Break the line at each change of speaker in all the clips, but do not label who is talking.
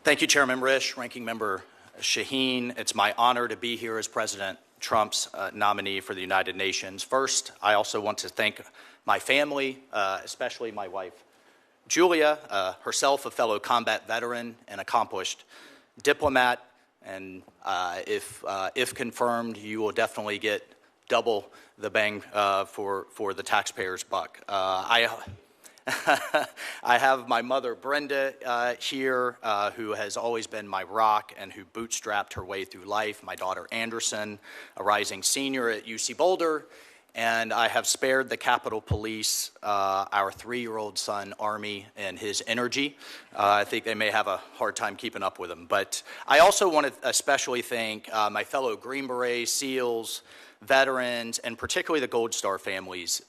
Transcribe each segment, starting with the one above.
Thank you, Chairman Risch, Ranking Member Shaheen. It's my honor to be here as President Trump's nominee for the United Nations. First, I also want to thank my family, especially my wife, Julia, herself a fellow combat veteran and accomplished diplomat. And if confirmed, you will definitely get double the bang for the taxpayer's buck. I have my mother, Brenda, here, who has always been my rock and who bootstrapped her way through life. My daughter, Anderson, a rising senior at UC Boulder. And I have spared the Capitol Police, our 3-year-old son, Army, and his energy. I think they may have a hard time keeping up with him. But I also want to especially thank my fellow Green Berets, SEALs, veterans, and particularly the Gold Star families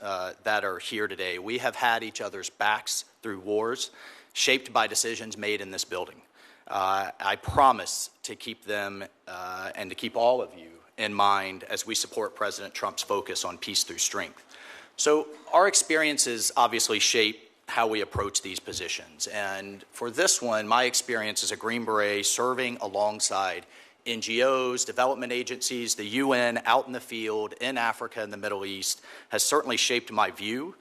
that are here today. We have had each other's backs through wars shaped by decisions made in this building. I promise to keep them and to keep all of you in mind as we support President Trump's focus on peace through strength. So our experiences obviously shape how we approach these positions. And for this one, my experience as a Green Beret serving alongside NGOs, development agencies, the UN, out in the field, in Africa and the Middle East, has certainly shaped my view.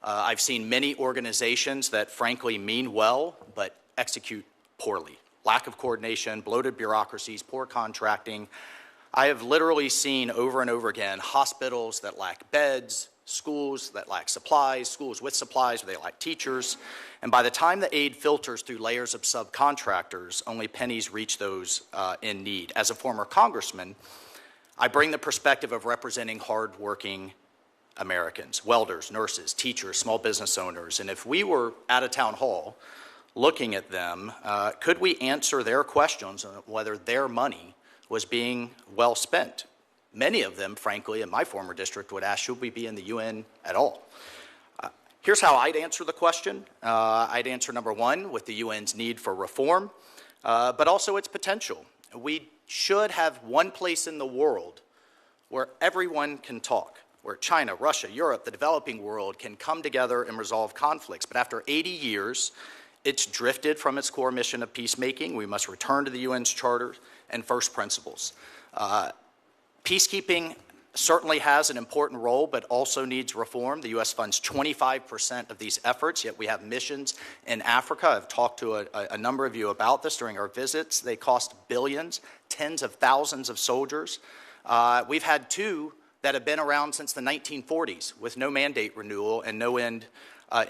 I've seen many organizations that frankly mean well, but execute poorly. Lack of coordination, bloated bureaucracies, poor contracting. I have literally seen over and over again hospitals that lack beds, schools that lack supplies, schools with supplies where they lack teachers. And by the time the aid filters through layers of subcontractors, only pennies reach those in need. As a former congressman, I bring the perspective of representing hardworking Americans, welders, nurses, teachers, small business owners. And if we were at a town hall looking at them, could we answer their questions on whether their money was being well spent? Many of them, frankly, in my former district would ask, should we be in the UN at all? Here's how I'd answer the question. I'd answer number one, with the UN's need for reform, but also its potential. We should have one place in the world where everyone can talk, where China, Russia, Europe, the developing world can come together and resolve conflicts. But after 80 years, it's drifted from its core mission of peacemaking. We must return to the UN's charter and first principles. Peacekeeping certainly has an important role, but also needs reform. The U.S. funds 25% of these efforts, yet we have missions in Africa. I've talked to a number of you about this during our visits. They cost billions, tens of thousands of soldiers. We've had 2 that have been around since the 1940s with no mandate renewal and no end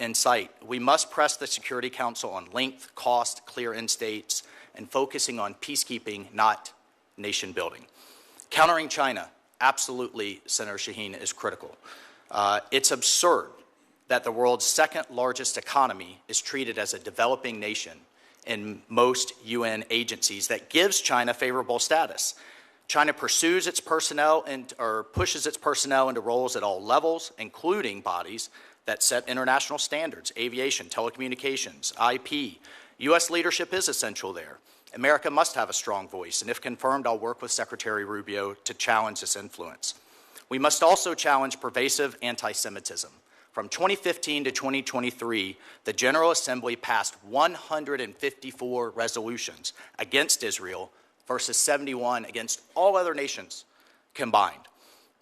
in sight. We must press the Security Council on length, cost, clear end states, and focusing on peacekeeping, not nation building. Countering China, absolutely, Senator Shaheen, is critical. It's absurd that the world's second largest economy is treated as a developing nation in most UN agencies that gives China favorable status. China pursues its personnel or pushes its personnel into roles at all levels, including bodies that set international standards, aviation, telecommunications, IP. U.S. leadership is essential there. America must have a strong voice, and if confirmed, I'll work with Secretary Rubio to challenge this influence. We must also challenge pervasive anti-Semitism. From 2015 to 2023, the General Assembly passed 154 resolutions against Israel versus 71 against all other nations combined.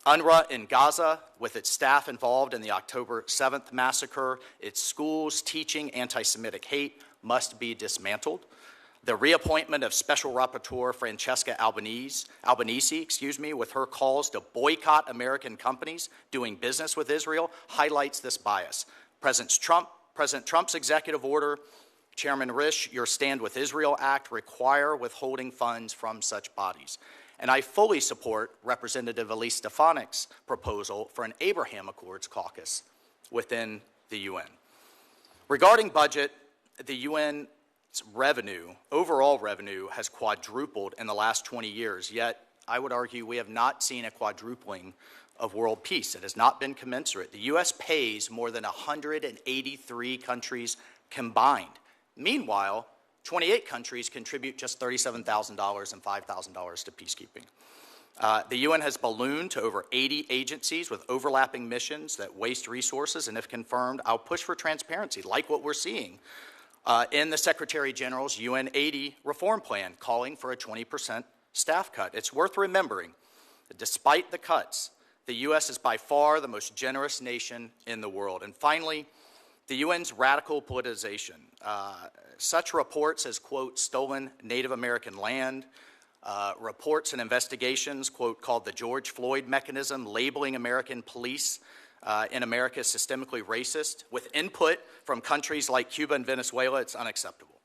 UNRWA in Gaza, with its staff involved in the October 7th massacre, its schools teaching anti-Semitic hate, must be dismantled. The reappointment of Special Rapporteur Francesca Albanese, with her calls to boycott American companies doing business with Israel, highlights this bias. President Trump's executive order, Chairman Risch, your Stand With Israel Act require withholding funds from such bodies. And I fully support Representative Elise Stefanik's proposal for an Abraham Accords caucus within the UN. Regarding budget, the UN's overall revenue has quadrupled in the last 20 years, yet I would argue we have not seen a quadrupling of world peace. It has not been commensurate. The U.S. pays more than 183 countries combined. Meanwhile, 28 countries contribute just $37,000 and $5,000 to peacekeeping. The UN has ballooned to over 80 agencies with overlapping missions that waste resources, and if confirmed, I'll push for transparency, like what we're seeing in the Secretary General's UN 80 reform plan, calling for a 20% staff cut. It's worth remembering that despite the cuts, the U.S. is by far the most generous nation in the world. And finally, the UN's radical politicization. Such reports as, quote, stolen Native American land, reports and investigations, quote, called the George Floyd mechanism, labeling American police in America as systemically racist, with input from countries like Cuba and Venezuela, it's unacceptable.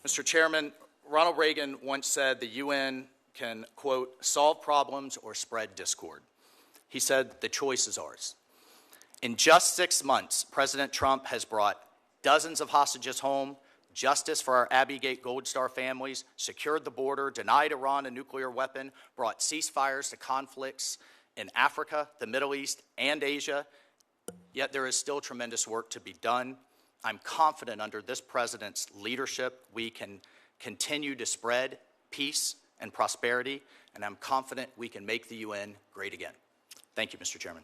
Mr. Chairman, Ronald Reagan once said the UN can, quote, solve problems or spread discord. He said the choice is ours. In just 6 months, President Trump has brought dozens of hostages home, justice for our Abbey Gate Gold Star families, secured the border, denied Iran a nuclear weapon, brought ceasefires to conflicts in Africa, the Middle East, and Asia. Yet there is still tremendous work to be done. I'm confident under this president's leadership we can continue to spread peace and prosperity, and I'm confident we can make the UN great again. Thank you, Mr. Chairman.